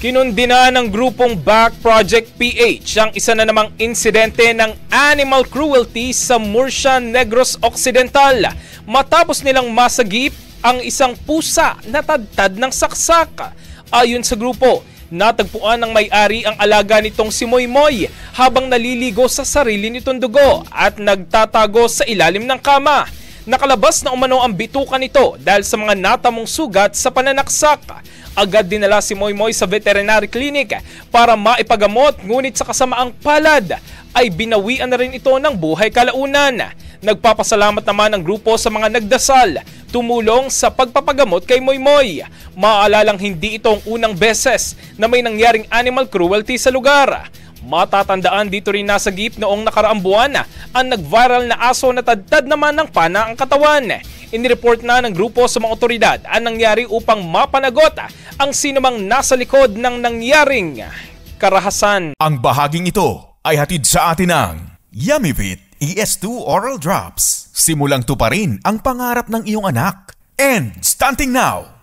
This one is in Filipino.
Kinundina ng grupong Back Project PH ang isa na namang insidente ng animal cruelty sa Murcia, Negros Occidental matapos nilang masagip ang isang pusa na tadtad ng saksak. Ayon sa grupo, natagpuan ng may-ari ang alaga nitong si Moymoy habang naliligo sa sarili nitong dugo at nagtatago sa ilalim ng kama. Nakalabas na umano ang bituka nito dahil sa mga natamong sugat sa pananaksak. Agad dinala si Moymoy sa veterinary clinic para maipagamot, ngunit sa kasamaang palad ay binawian na rin ito ng buhay kalaunan. Nagpapasalamat naman ang grupo sa mga nagdasal tumulong sa pagpapagamot kay Moymoy. Maalalang hindi itong unang beses na may nangyaring animal cruelty sa lugar. Matatandaan dito rin nasagip noong nakaraang buwan ang nag-viral na aso na tadtad naman ng pana ang katawan. Inireport na ng grupo sa mga otoridad ang nangyari upang mapanagot ang sinumang nasa likod ng nangyaring karahasan. Ang bahaging ito ay hatid sa atin ng Yummyvit ES2 Oral Drops. Simulang tuparin ang pangarap ng iyong anak. And stunting now!